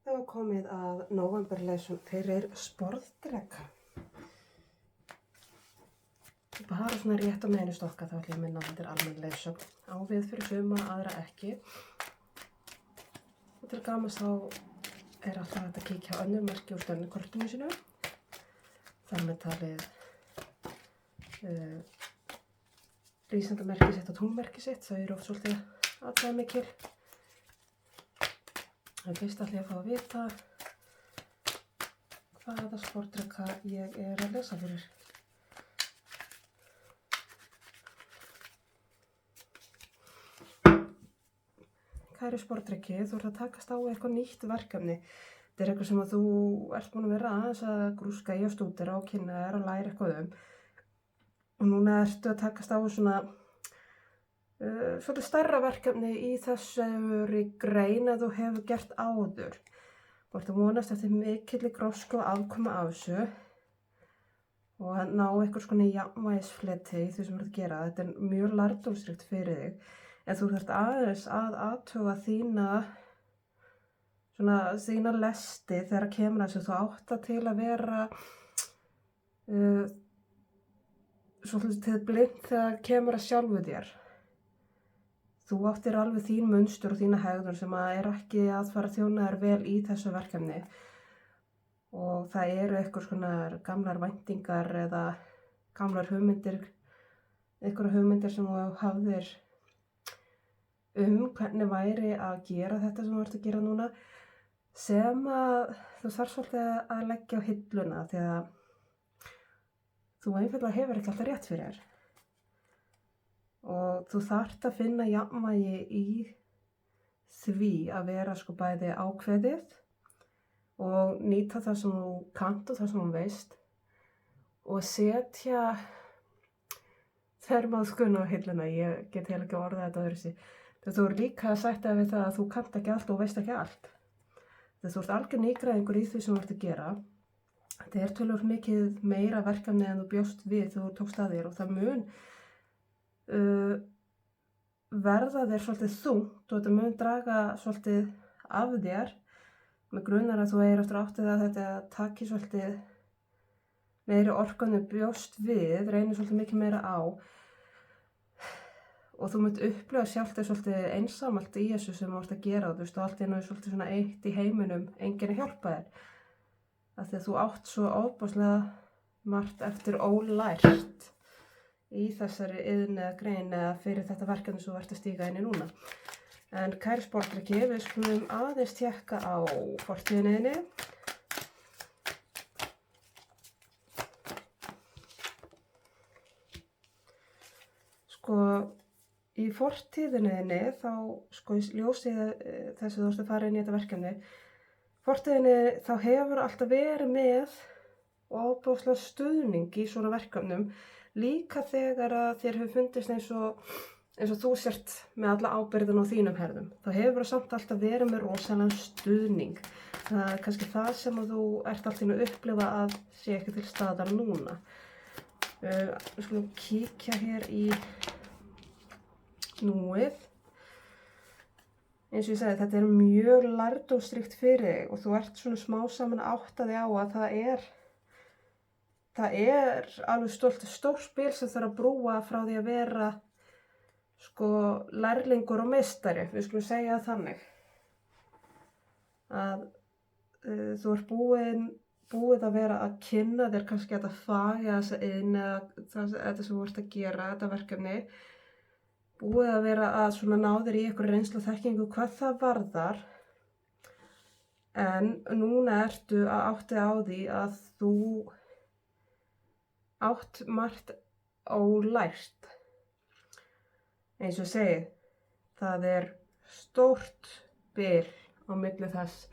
Það var komið að nóvemberleysum fyrir sporðdreka. Bara svona rétt á meðinu stokka þá ætlum ég að minna að þetta er almenn leysum. Á við fyrir suma, aðra ekki. Og til gamans þá er alltaf hægt að kíkja á önnur merki úr stönnukortinu sínu. Þar með talið rísendamerki sitt og túnmerki sitt. Þau eru oft svolítið atkvæðamikil. En fyrst ætla ég að fá að vita hvaða sporðdreka ég er að lesa fyrir. Kæri sporðdreki, þú ert að takast á eitthvað nýtt verkefni. Þetta er eitthvað sem að þú ert búin að vera aðeins að grúska í og stúdera og kynna þér og læra eitthvað um. Og núna ertu að takast á svona svolítið stærra verkefni í þessari grein að þú hefur gert áður. Þú ert að vonast eftir mikilli grósku og afkomu af þessu og að ná einhvers konar jafnvægisfleti í því sem þú ert að gera. Þetta er mjög lærdómsríkt fyrir þig, en þú þarft aðeins að athuga þína lesti þegar kemur að þessu. Þú átt að til að vera svolítið blind þegar kemur að sjálfu þér. Þú áttir alveg þín munstur og þína hegðun sem er ekki að fara að þjóna þér vel í þessu verkefni. Og það eru einhvers konar gamlar væntingar eða gamlar hugmyndir, einhverjar hugmyndir sem þú hafðir hvernig væri að gera þetta sem þú ert að gera núna, sem að þú þarf svolítið að leggja á hilluna því að þú einfaldlega hefur ekki alltaf rétt fyrir þér. Og þú þarft að finna jafnvægi í því að vera bæði ákveðið og nýta það sem þú kannt og það sem þú veist og setja þvermóðskuna á hilluna. Ég get heila ekki að orða þetta öðruvísi. Þegar þú eru líka að sætta við það að þú kannt ekki allt og veist ekki allt. Þegar þú ert algjör nýgræðingur í því sem þú ert að gera. Þetta er töluvert mikið meira verkefni en þú bjóst við þegar þú tókst að þér og það mun verða þér svolítið þungt og þetta mun draga svolítið af þér. Með grunar að þú eigir eftir áttið að þetta taki svolítið meiri orkanu bjóst við, reynir svolítið mikið meira á og þú munt upplifa sjálft þig svolítið einsamalt í þessu sem þú ert að gera. Þú veist, og allt í einu er svolítið svona eitt í heiminum, enginn að hjálpa þér. Af því að þú átt svo ofboðslega margt eftir ólært í þessari iðn eða grein eða fyrir þetta verkefni sem þú ert að stíga inn í núna. En kæri sporðdreki, við skulum aðeins tékka á fortíðinni. Í fortíðinni þá, í ljósi þess að þú ert að fara inn í þetta verkefni, fortíðinni þá hefur alltaf verið með ofboðslega stuðning í svona verkefnum, líka þegar að þér hefur fundist eins og þú sért með alla ábyrgðina á þínum herðum. Þá hefur það samt alltaf verið með rosalega stuðning. Það er kannski það sem að þú ert alltaf að upplifa að sé ekki til staðar núna. Við skulum kíkja hér í núið. Eins og ég segi, þetta er mjög lærdómsríkt fyrir þig og þú ert svona smá saman að átta þig á að það er alveg stórt spil sem þarf að brúa frá því að vera lærlingur og meistari. Við skulum segja það þannig. Að þú ert búið að vera að kynna þér kannski þetta fag eða þessa iðn eða þetta sem þú ert að gera, þetta verkefni. Búið að vera að svona ná þér í einhverju reynslu og þekkingu hvað það varðar. En núna ertu að átta á því að þú átt margt ólært. Eins og ég segi, það er stórt bil á milli þess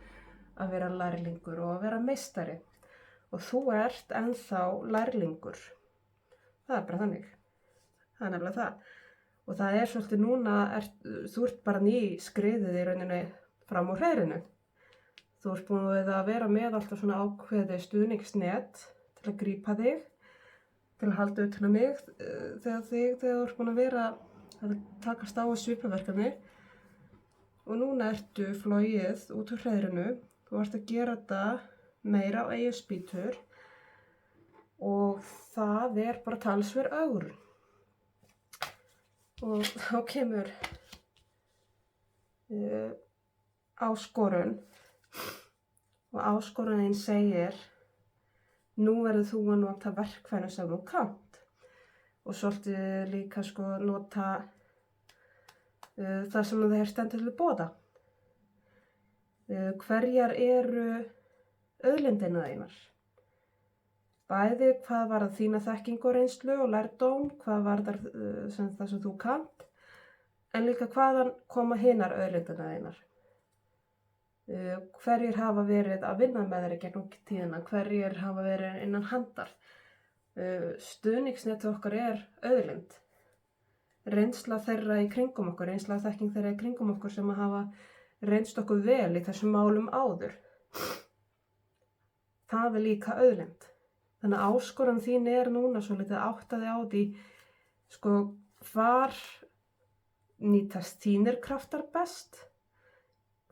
að vera lærlingur og að vera meistari. Og þú ert ennþá lærlingur. Það er bara þannig. Það er nefnilega það. Og það er svolítið núna, þú ert bara nýskriðið í rauninni fram úr hreiðrinu. Þú ert búin að vera með alltaf svona ákveðið stuðningsnet til að grípa þig, til að halda utan á mig þegar þú ert búin að vera að takast á að svipaverkefni. Og núna ertu flogið út úr hreiðrinu Þú ert að gera þetta meira á eigin spýtur og það er bara talsverð ögrun. Og þá kemur áskorun og áskorunin segir nú verður þú að nota verkfærin sem þú kannt og svolítið líka sko nota það sem þér stendur til boða. Hverjar eru auðlindirnar þínar? Bæði hvað varðar þína þekkingu og reynslu og lærdóm, hvað varðar það sem þú kannt, en líka hvaðan koma hinar auðlindirnar þínar. Hverjir hafa verið að vinna með þér í gegnum tíðina, hverjir hafa verið innan handar. Stuðningsnetið okkar er auðlind. Reynsla þeirra í kringum okkur, reynsla þekking þeirra í kringum okkur sem að hafa reynst okkur vel í þessum málum áður. Það er líka auðlind. Þannig að áskoran þín er núna svolítið áttaði á því, sko, hvar nýtast þínir kraftar best,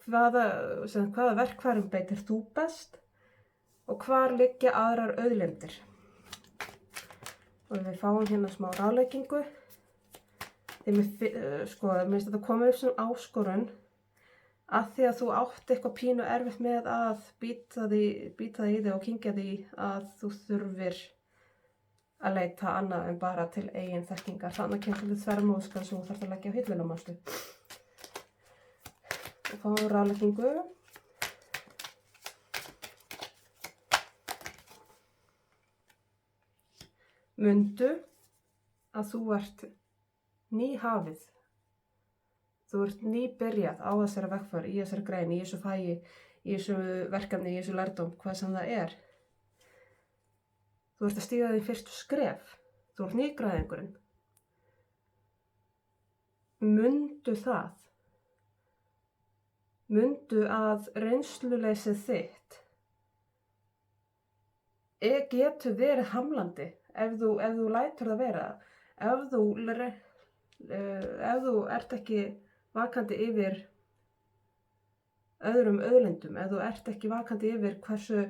hvaða verkfærum beitir þú best og hvar liggja aðrar auðlindir. Og við fáum hérna smá ráðleggingu. Mér finnst þetta koma upp sem áskorun að því að þú átt eitthvað pínu erfitt með að bíta því í þig og kyngja því að þú þurfir að leita annað en bara til eigin þekkingar. Þannig kemur svolítið þvermóðskan sem þú þarft að leggja á hilluna, manstu. Og fáum ráðleggingu. Mundu að þú ert nýhafið. Þú ert nýbyrjað á þessari vegferð, í þessari grein, í þessu fagi, í þessu verkefni, í þessu lærdóm, hvað sem það er. Þú ert að stíga þín fyrstu skref. Þú ert nýgræðingurinn. Mundu það. Mundu að reynsluleysið þitt getur verið hamlandi ef þú lætur það vera. Ef þú ert ekki vakandi yfir öðrum auðlindum, ef þú ert ekki vakandi yfir hversu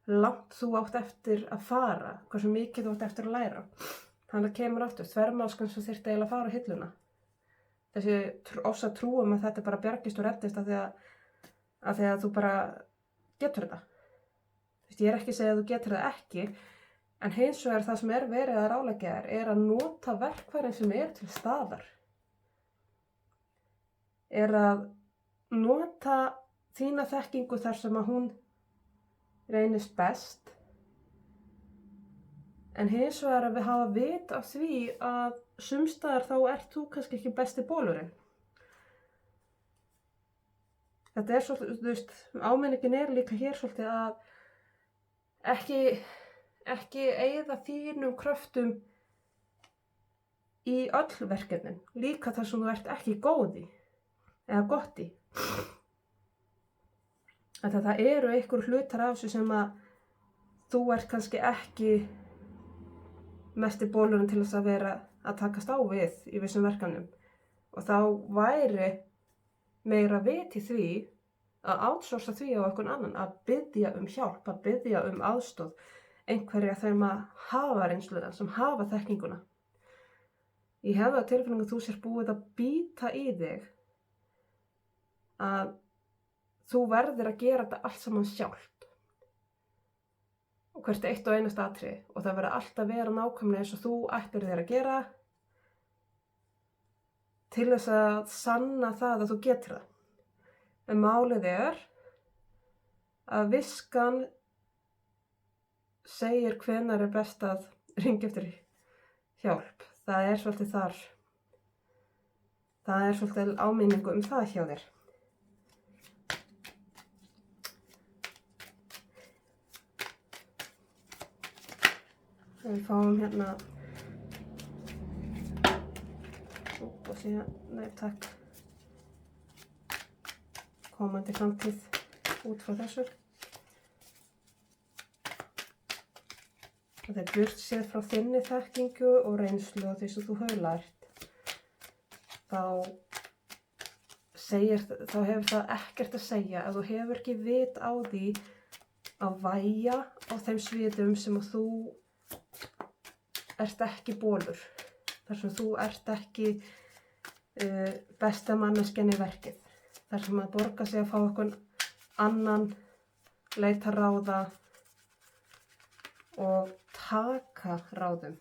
langt þú átt eftir að fara, hversu mikið þú átt eftir að læra. Þannig kemur aftur þvermóðskan sem þyrfti eiginlega að fara á hilluna. Þessi ossa trúum að þetta bara bjargist og reddist af því að þú bara getur þetta. Ég er ekki að segja að þú getur það ekki, en hins vegar það sem er verið að ráðleggja er að nota verkfærin sem er til staðar. Er að nota þína þekkingu þar sem að hún reynist best, en hins vegar að við hafa vit af því að sumstaðar þá ert þú kannski ekki besti bólurinn. Þetta er svolítið, þú veist, áminningin er líka hér svolítið að ekki eyða þínum kröftum í öll verkefnin, líka þar sem þú ert ekki góð í eða gott í. Það eru einhver hlutar af þessu sem að þú ert kannski ekki mesti bólurinn til þess að vera að takast á við í vissum verkefnum. Og þá væri meira vit í því að outsourca því á einhvern annan, að biðja um hjálp, að biðja um aðstoð, einhverja þeim að hafa reynsluðan, sem hafa þekkinguna. Ég hef það tilfinningu að þú sér búið að bíta í þig að þú verður að gera þetta allt saman sjálft. Og hvert eitt og einast atriði. Og það verður alltaf að vera nákvæmlega eins og þú ættir þér að gera til þess að sanna það að þú getur það. En málið er að viskan segir hvenær er best að hringja eftir hjálp. Það er svolítið þar. Það er svolítið áminningu um það hjá þér. Við fáum hérna og síðan, nei takk, komandi framtíð út frá þessu. Það er burt séð frá þinni þekkingu og reynslu og því sem þú hefur lært. Þá þá hefur það ekkert að segja ef þú hefur ekki vit á því að vægja á þeim sviðum sem að þú ert ekki bolur, þar sem þú ert ekki besta manneskjan í verkið, þar sem að borga sig að fá einhvern annan, leita ráða og taka ráðum.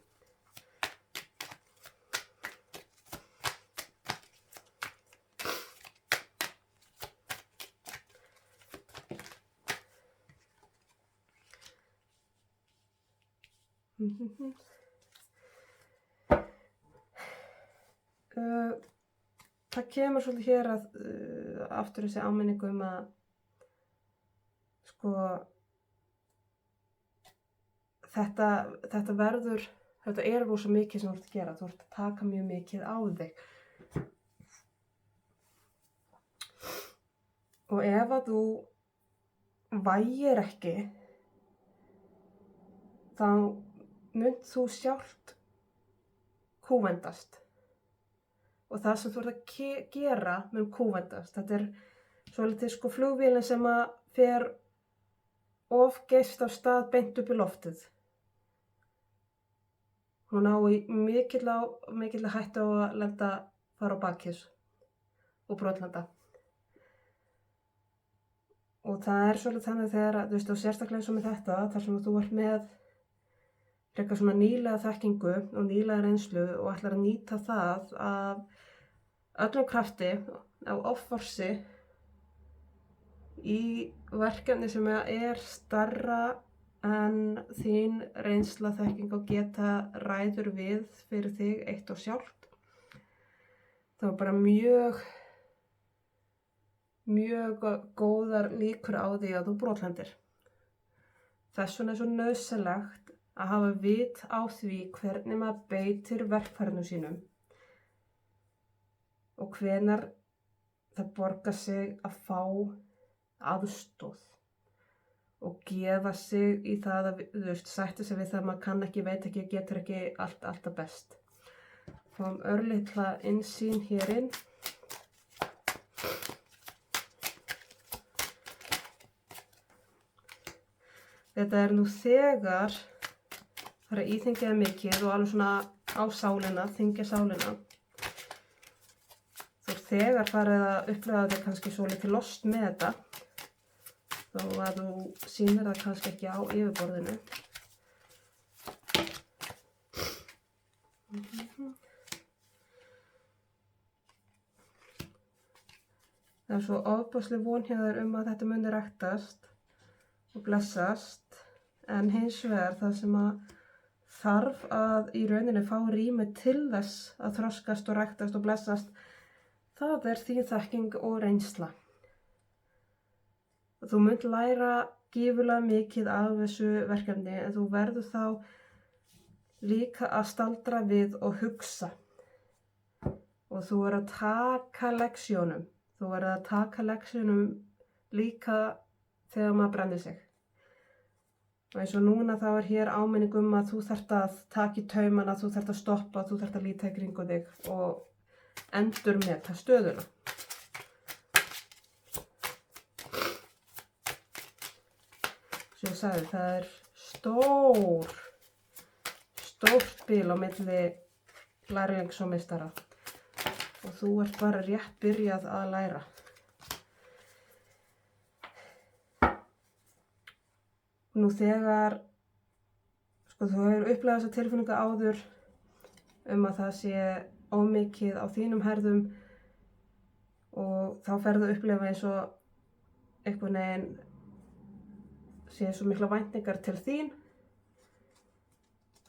Það kemur svolítið hér að aftur þessi áminning að sko þetta er rosa mikið sem þú ert að gera, þú ert að taka mjög mikið á þig. Og ef að þú vægir ekki, þá munt þú sjálft kúvendast. Og það sem þú ert að gera mun kúvendast. Þetta er svolítið sko flugvélin sem að fer of geyst af stað beint upp í loftið. Hún á í mikilli hættu á að fara á bakið og brotlenda. Og það er svolítið þannig þegar, þú veist, og sérstaklega eins og með þetta, þar sem þú ert með frekar svona nýlega þekkingu og nýlega reynslu og ætlar að nýta það af öllum krafti, af offorsi í verkefni sem er stærra en þín reynsla, þekking og geta ræður við fyrir þig eitt og sjálft. Það var bara mjög góðar líkur á því að þú brotlendir. Þess vegna er svo nauðsynlegt að hafa vit á því hvernig maður beitir verkfærinu sínum og hvenær það borgar sig að fá aðstoð og gefa sig í það að, þú veist, sætta sig við það að maður kann ekki, veit ekki, getur ekki alltaf best. Fáum örlitla innsýn hér inn. Þetta er nú þegar fara að íþyngja mikið og alveg svona á sálina, þyngja sálina. Þú ert þegar farið að upplifa þig kannski svolítið lost með þetta, þó að þú sýnir það kannski ekki á yfirborðinu. Það er svo ofboðsleg von hjá þér að þetta muni ræktast og blessast, en hins vegar það sem að þarf að í rauninni fá rými til þess að þroskast og ræktast og blessast, það er þín þekking og reynsla. Þú munt læra gífurlega mikið af þessu verkefni, en þú verður þá líka að staldra við og hugsa. Og þú verður að taka leksjónum. Þú verður að taka leksjónum líka þegar maður brennir sig. Og eins og núna þá er hér áminning að þú þarft að taka í taumana, þú þarft að stoppa, þú þarft að líta í kringum þig og endurmeta stöðuna. Svo ég sagði, það er stórt bil á milli lærlings og meistara og þú ert bara rétt byrjað að læra. Nú þegar þú hefur upplifað þessa tilfinningu áður að það sé ómikið á þínum herðum og þá ferðu að upplifa eins og einhvern veginn sé svo mikla væntingar til þín.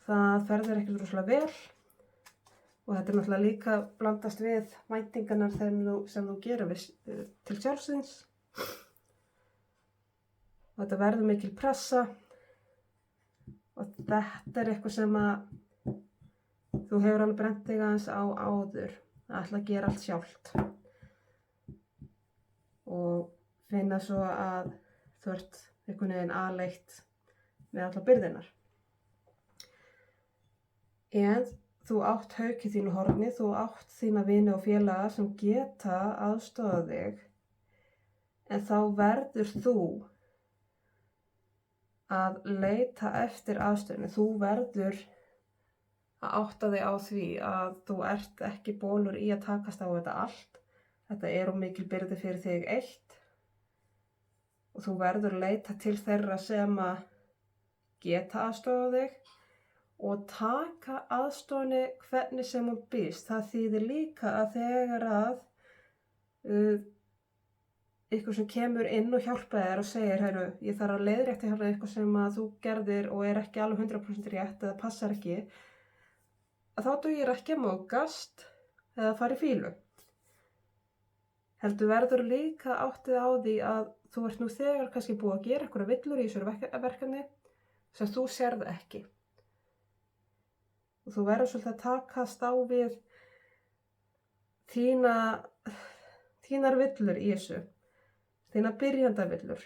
Það ferður ekkert rosalega vel og þetta er náttúrulega líka blandast við væntingarnar sem þú gerir til sjálfsins. Og þetta verður mikil pressa og þetta er eitthvað sem að þú hefur alveg brennt þig aðeins á áður, að ætla að gera allt sjálft og finna svo að þú ert einhvern veginn aleitt með alla byrðinar. En þú átt hauk í þínu horni, þú átt þína vini og félaga sem geta aðstofað þig, en þá verður þú að leita eftir aðstöðunni. Þú verður að átta þig á því að þú ert ekki bólur í að takast á þetta allt. Þetta er of mikil byrði fyrir þig eitt og þú verður að leita til þeirra sem að geta aðstofað þig og taka aðstoðinni hvernig sem hún býðst. Það þýðir líka að þegar að ykkur sem kemur inn og hjálpa þér og segir, heyrðu, ég þarf að leiðrétta hérna eitthvað sem að þú gerðir og er ekki alveg 100% rétt eða passar ekki, að þá dugir ekki að móðgast eða fara í fílu. Heldur verður líka áttið á því að þú ert nú þegar kannski búið að gera einhverja villur í þessu verkefni sem þú sérð ekki. Og þú verður svolítið að takast á við þínar villur í þessu, þínar byrjandavillur.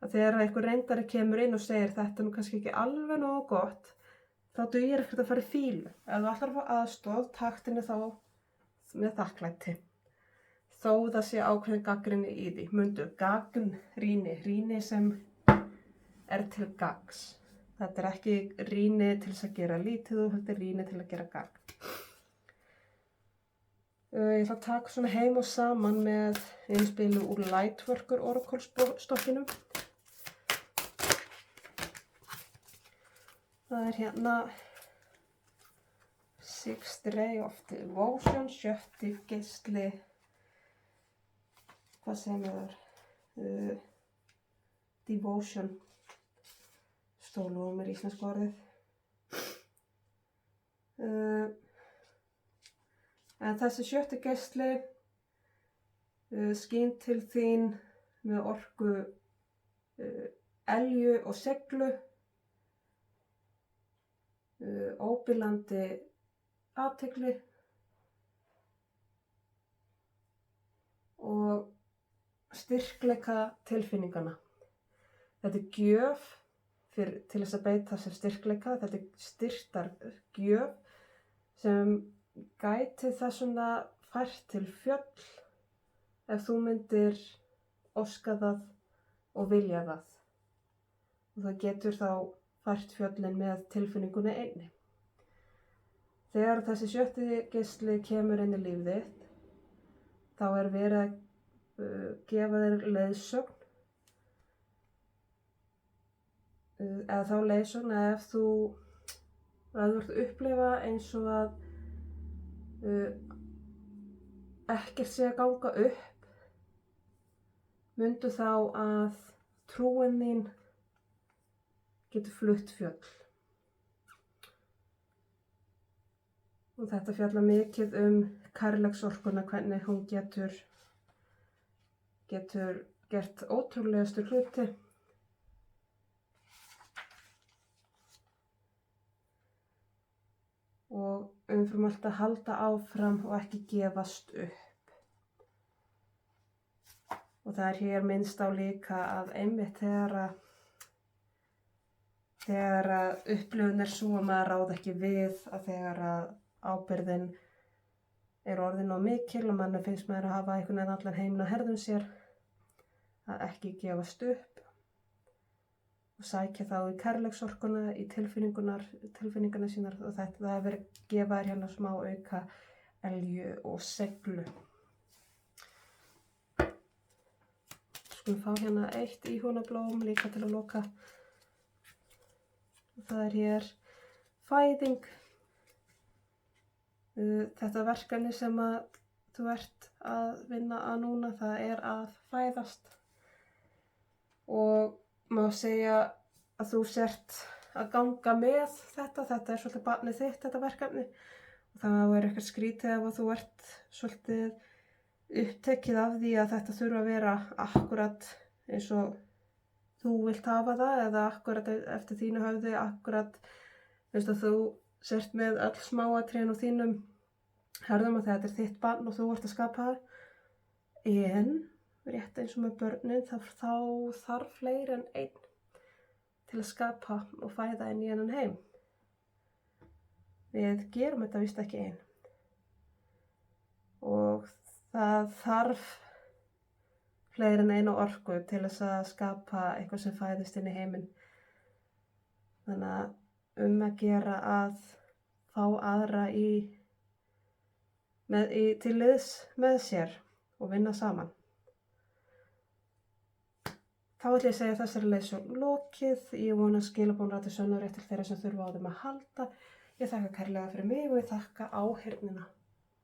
Að þegar einhver reyndari kemur inn og segir þetta nú kannski ekki alveg nógu gott, þá dugir ekkert að fara í fílu. Ef þú ætlar að fá aðstoð, taktu henni þá með þakklæti. Þó það sé ákveðin gagnrýni í því. Mundu, rýni sem er til gagns. Þetta er ekki rýni til þess að gera lítið, þetta er rýni til að gera gagn. Ég ætla að taka svona heim og saman með innspilu úr Lightworker Oracle-stokkinum. Það er hérna 6th Ray of Devotion, 7. geisli, hvað segir mér þar? Devotion, stólum er íslensku orðið. En þessi 7. geisli skín til þín með orku elju og seglu, óbilandi athygli og styrkleika tilfinningana. Þetta er gjöf til þess að beita sem styrkleika, þetta er styrktargjöf sem gæti þessuna fært til fjöll ef þú myndir óska það og vilja það. Og það getur þá fært fjöllin með tilfinningunni einni. Þegar þessi 7. geisli kemur inn í líf þitt, þá er verið að gefa þér leiðsögn, eða þá leiðsögn að ef þú ert að upplifa eins og að ekkert sé að ganga upp, mundu þá að trúin þín getur flutt fjöll. Og þetta fjallar mikið kærleiksorkuna, hvernig hún getur gert ótrúlegustu hluti. Og umfram allt að halda áfram og ekki gefast upp. Og það er hér minnst á líka að einmitt þegar upplifun er svo að maður ráð ekki við, að þegar ábyrgðin er orðin of mikil og manni finnst maður að hafa einhvern veginn allan heiminn á herðum sér, að ekki gefast upp og sækja þá í kærleiksorkuna, í tilfinninguna sínar, og það er verið að gefa þér hérna smá auka elju og seglu. Skulum fá hérna 1 íhugunarblóm líka til að loka. Það er hér fæðing. Þetta verkefni sem að þú ert að vinna að núna, það er að fæðast. Og má segja að þú sért að ganga með þetta er svolítið barnið þitt, þetta verkefni. Og það er eitthvað skrítið ef þú ert svolítið upptekið af því að þetta þurfa að vera akkurat eins og þú vilt hafa það, eða akkurat eftir þínu höfði, akkurat eins og þú sért með öll smáatriðin og þínum herðum að þetta er þitt barn og þú ert að skapa það. En rétt eins og með börnin, þá þarf fleiri en einn til að skapa og fæða inn í hennan heim. Við gerum þetta víst ekki ein. Og það þarf fleiri en eina orku til þess að skapa eitthvað sem fæðist inn í heiminn. Þannig að að gera að fá aðra til liðs með sér og vinna saman. Þá ætla ég að segja þessari leiðsögn lokið. Ég vona að skilaboðin rati sönnurétt til þeirra sem þurfa á þeim að halda. Ég þakka kærlega fyrir mig og ég þakka áheyrnina.